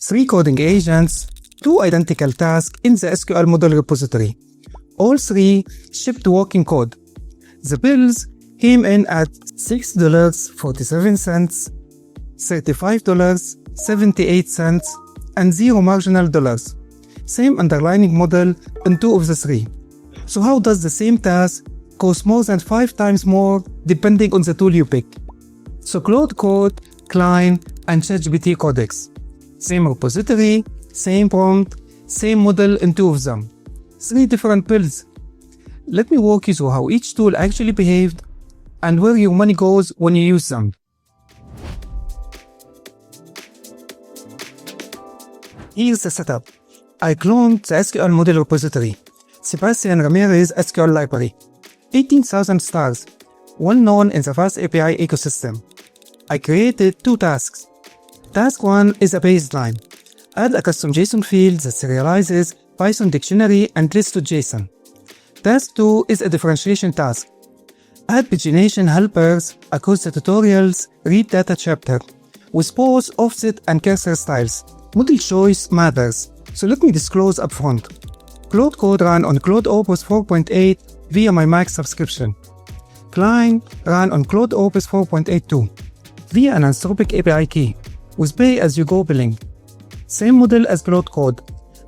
3 coding agents, 2 identical tasks in the sqlmodel repository. All 3 shipped working code. The bills came in at $6.47, $35.78, and 0 marginal dollars. Same underlying model in 2 of the 3. So how does the same task cost more than 5 times more depending on the tool you pick? So Claude Code, Cline, and ChatGPT Codex. Same repository, same prompt, same model in 2 of them. 3 different bills. Let me walk you through how each tool actually behaved and where your money goes when you use them. Here's the setup. I cloned the sqlmodel repository, Sebastian Ramirez SQL library, 18,000 stars, well known in the vast API ecosystem. I created 2 tasks. Task 1 is a baseline. Add a custom JSON field that serializes Python dictionary and list to JSON. Task 2 is a differentiation task. Add pagination helpers across the tutorial's read data chapter with pause, offset, and cursor styles. Model choice matters, so let me disclose upfront. Claude Code ran on Claude Opus 4.8 via my Mac subscription. Cline ran on Claude Opus 4.82 via an Anthropic API key with pay-as-you-go billing. Same model as Claude Code,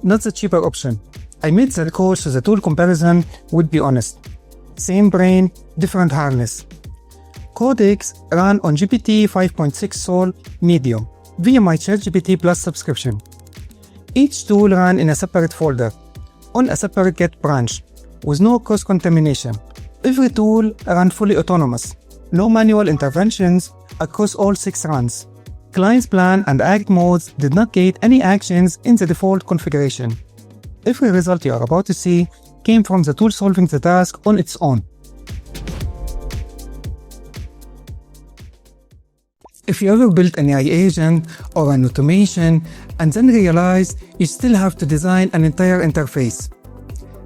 not the cheaper option. I made the code so the tool comparison would be honest. Same brain, different harness. Codex ran on GPT 5.6 Sol Medium via my ChatGPT Plus subscription. Each tool ran in a separate folder, on a separate Git branch, with no cross-contamination. Every tool ran fully autonomous, no manual interventions across all 6 runs. Client's plan and act modes did not gate any actions in the default configuration. Every result you are about to see came from the tool solving the task on its own. If you ever built an AI agent or an automation and then realized you still have to design an entire interface,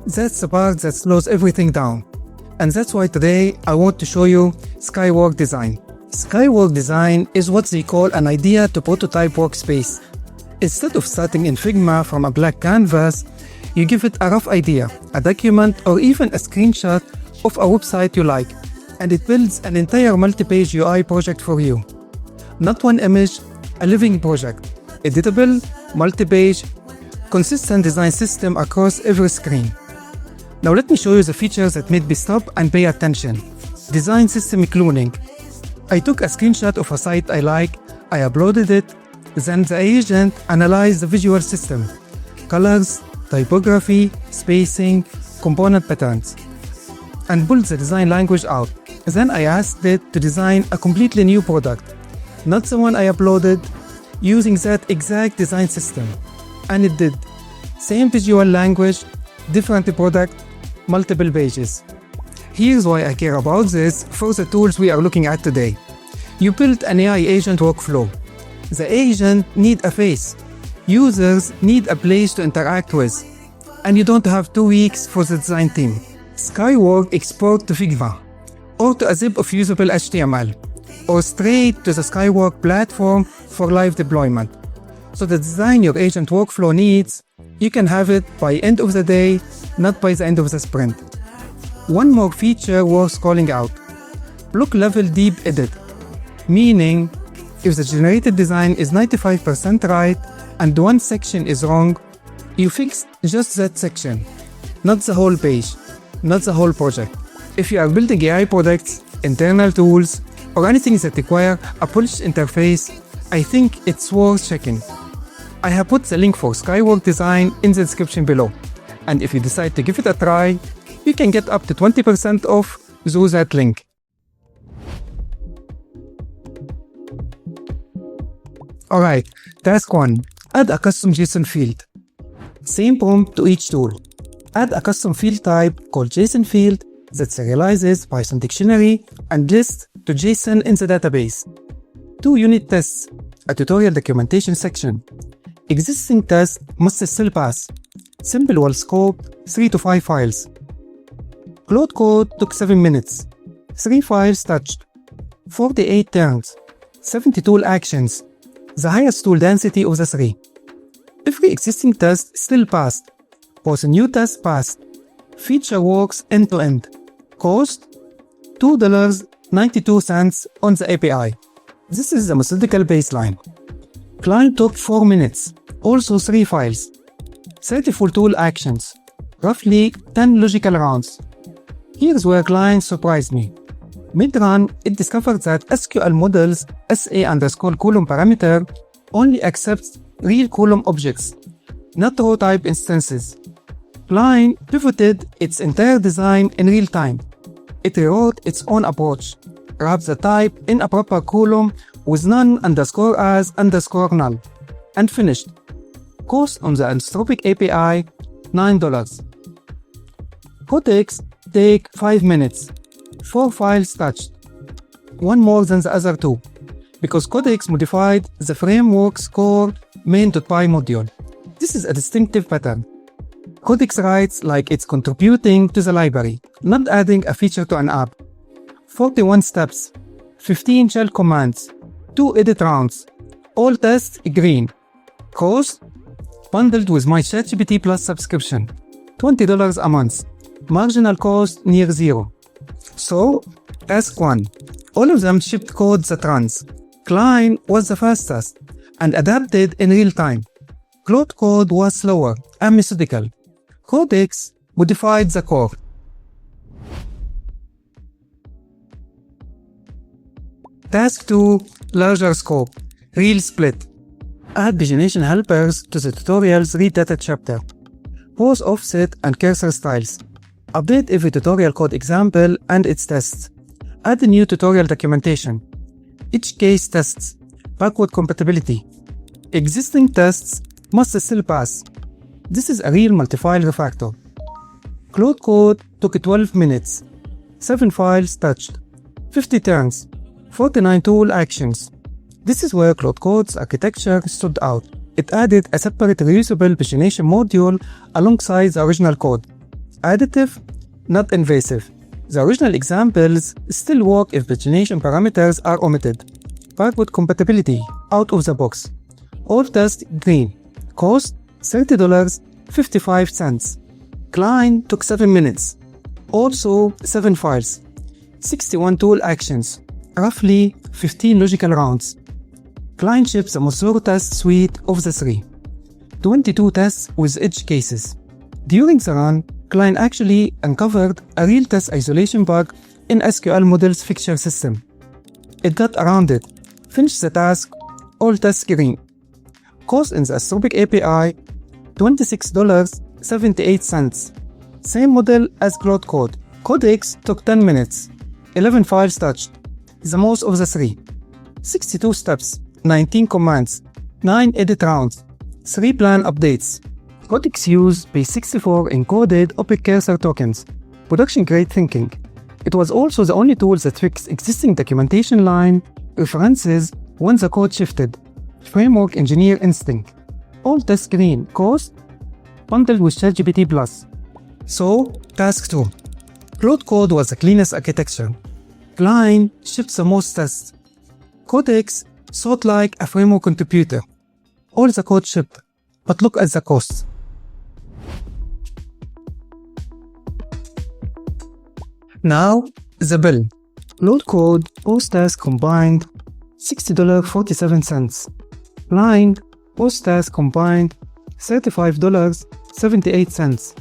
that's the part that slows everything down. And that's why today I want to show you Skywork design. Skywork design is what they call an idea to prototype workspace. Instead of starting in Figma from a blank canvas, you give it a rough idea, a document, or even a screenshot of a website you like, and it builds an entire multi-page UI project for you. Not one image, a living project. Editable, multi-page, consistent design system across every screen. Now let me show you the features that made me stop and pay attention. Design system cloning. I took a screenshot of a site I like, I uploaded it, then the agent analyzed the visual system, colors, typography, spacing, component patterns, and pulled the design language out. Then I asked it to design a completely new product, not the one I uploaded, using that exact design system. And it did. Same visual language, different product, multiple pages. Here's why I care about this for the tools we are looking at today. You built an AI agent workflow. The agent needs a face. Users need a place to interact with. And you don't have 2 weeks for the design team. Skywork export to Figma, or to a zip of usable HTML, or straight to the Skywork platform for live deployment. So the design your agent workflow needs, you can have it by end of the day, not by the end of the sprint. One more feature worth calling out. Block level deep edit, meaning if the generated design is 95% right and one section is wrong, you fix just that section, not the whole page, not the whole project. If you are building AI products, internal tools, or anything that require a polished interface, I think it's worth checking. I have put the link for Skywork design in the description below, and if you decide to give it a try, you can get up to 20% off through that link. Alright, task 1. Add a custom JSON field. Same prompt to each tool. Add a custom field type called JSONField that serializes Python dictionary and list to JSON in the database. 2 unit tests, a tutorial documentation section. Existing tests must still pass. Simple well scoped, 3 to 5 files. Claude Code took 7 minutes. 3 files touched. 48 terms. 70 tool actions. The highest tool density of the 3. Every existing test still passed. Both new tests passed. Feature works end-to-end. Cost $2.92 on the API. This is the methodical baseline. Cline took 4 minutes, also 3 files. 30 full tool actions, roughly 10 logical rounds. Here's where Cline surprised me. Mid-run, it discovered that SQL models SA_column parameter only accepts real column objects, not row type instances. Cline pivoted its entire design in real time. It rewrote its own approach, wrapped the type in a proper column with none_as_null, and finished. Cost on the Anthropic API, $9. Codex take 5 minutes, 4 files touched, one more than the other two, because Codex modified the framework's core main.py module. This is a distinctive pattern. Codex writes like it's contributing to the library, not adding a feature to an app. 41 steps, 15 shell commands, 2 edit rounds, all tests green. Cost? Bundled with my ChatGPT Plus subscription, $20 a month. Marginal cost near zero. So, task 1. All of them shipped code that runs. Cline was the fastest and adapted in real time. Claude Code was slower and methodical. Codex modified the core. Task 2. Larger scope. Real split. Add pagination helpers to the tutorial's read data chapter. Pause offset and cursor styles. Update every tutorial code example and its tests. Add a new tutorial documentation. Each case tests. Backward compatibility. Existing tests must still pass. This is a real multi-file refactor. Claude Code took 12 minutes. 7 files touched. 50 turns. 49 tool actions. This is where Claude Code's architecture stood out. It added a separate reusable pagination module alongside the original code. Additive, not invasive. The original examples still work if pagination parameters are omitted. Backward compatibility, out of the box. All tests green. Cost $30.55. Cline took 7 minutes. Also 7 files. 61 tool actions. Roughly 15 logical rounds. Cline ships the most thorough test suite of the 3. 22 tests with edge cases. During the run, Cline actually uncovered a real test isolation bug in sqlmodel's fixture system. It got around it, finished the task, all tests green. Cost in the Anthropic API, $26.78. Same model as Claude Code. Codex took 10 minutes. 11 files touched, the most of the 3. 62 steps, 19 commands, 9 edit rounds, 3 plan updates. Codex used base64 encoded OPEC cursor tokens. Production grade thinking. It was also the only tool that fixed existing documentation line references when the code shifted. Framework engineer instinct. All tests green. Cost? Bundled with ChatGPT Plus. So, task 2. Claude Code was the cleanest architecture. Cline shipped the most tests. Codex thought like a framework contributor. All the code shipped, but look at the costs. Now, the bill. Claude Code post-task combined $60.47. Cline post-task combined $35.78.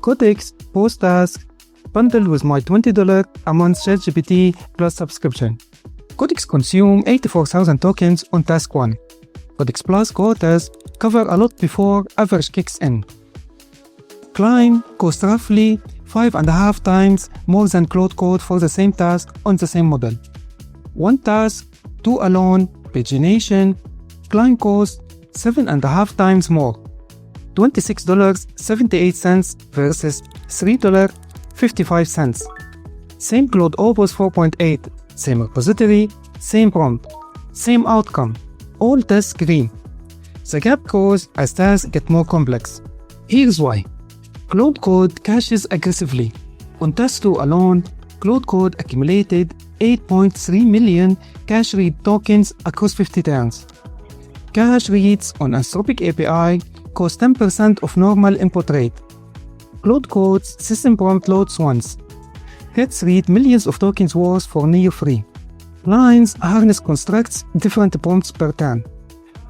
Codex post-task bundled with my $20 a month ChatGPT Plus subscription. Codex consume 84,000 tokens on task 1. Codex Plus quotas cover a lot before average kicks in. Cline costs roughly 5.5 times more than Claude Code for the same task on the same model. One task, 2 alone, pagination, Cline costs 7.5 times more. $26.78 versus $3.55. Same Claude Opus 4.8, same repository, same prompt, same outcome, all tests green. The gap grows as tasks get more complex. Here's why. Claude Code caches aggressively. On task 2 alone, Claude Code accumulated 8.3 million cache read tokens across 50 turns. Cache reads on Anthropic API cost 10% of normal input rate. Claude Code's system prompt loads once. Hits read millions of tokens worth for near free. Cline's harness constructs different prompts per turn.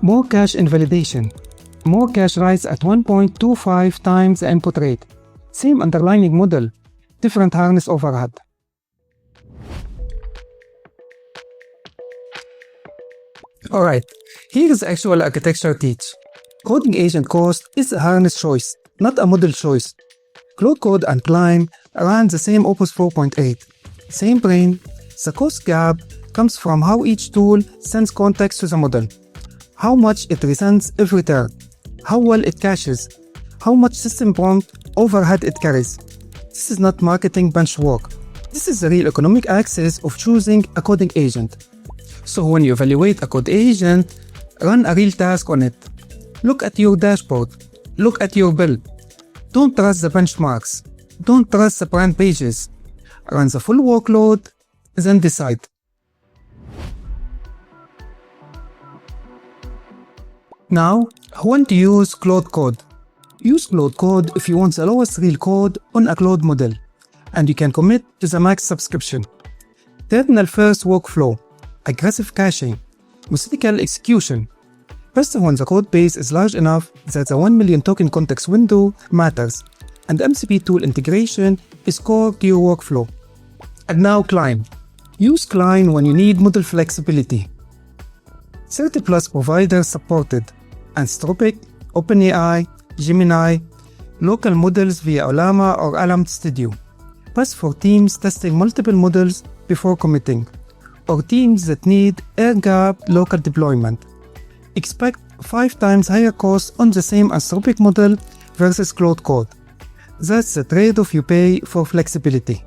More cache invalidation. More cache writes at 1.25 times the input rate. Same underlying model, different harness overhead. Alright, here is the actual architecture teach. Coding agent cost is a harness choice, not a model choice. Claude Code and Cline run the same Opus 4.8. Same brain, the cost gap comes from how each tool sends context to the model, how much it resends every turn, how well it caches, how much system prompt overhead it carries. This is not marketing bench work. This is the real economic access of choosing a coding agent. So when you evaluate a code agent, run a real task on it. Look at your dashboard. Look at your build. Don't trust the benchmarks. Don't trust the brand pages. Run the full workload, then decide. Now, when to use Claude Code? Use Claude Code if you want the lowest real code on a Claude model, and you can commit to the max subscription. Terminal first workflow, aggressive caching, methodical execution. Best when the code base is large enough that the 1 million token context window matters, and MCP tool integration is core to your workflow. And now Cline. Use Cline when you need model flexibility. 30 plus providers supported. Anthropic, OpenAI, Gemini, local models via Olama or Alam Studio. Best for teams testing multiple models before committing, or teams that need air-gapped local deployment. Expect 5 times higher costs on the same Anthropic model versus Claude Code. That's the trade-off you pay for flexibility.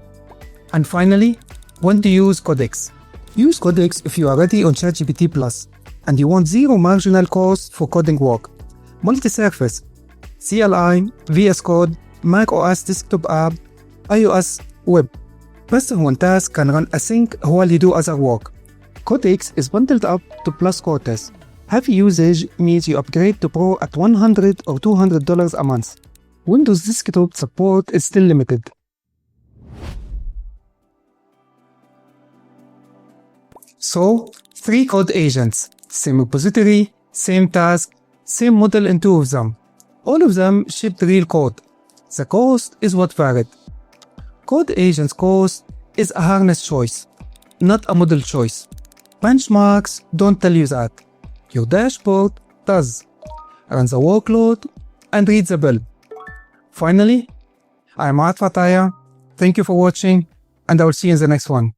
And finally, when to use Codex. Use Codex if you are already on ChatGPT Plus and you want zero marginal cost for coding work. Multi-surface, CLI, VS Code, Mac OS desktop app, iOS web. Best when tasks can run async while you do other work. Codex is bundled up to Plus Quarters. Heavy usage means you upgrade to Pro at $100 or $200 a month. Windows desktop support is still limited. So, 3 code agents, same repository, same task, same model in 2 of them. All of them shipped real code. The cost is what varied. Code agent's cost is a harness choice, not a model choice. Benchmarks don't tell you that. Your dashboard does. Run the workload and read the build. Finally, I'm Maat Fataya. Thank you for watching, and I will see you in the next one.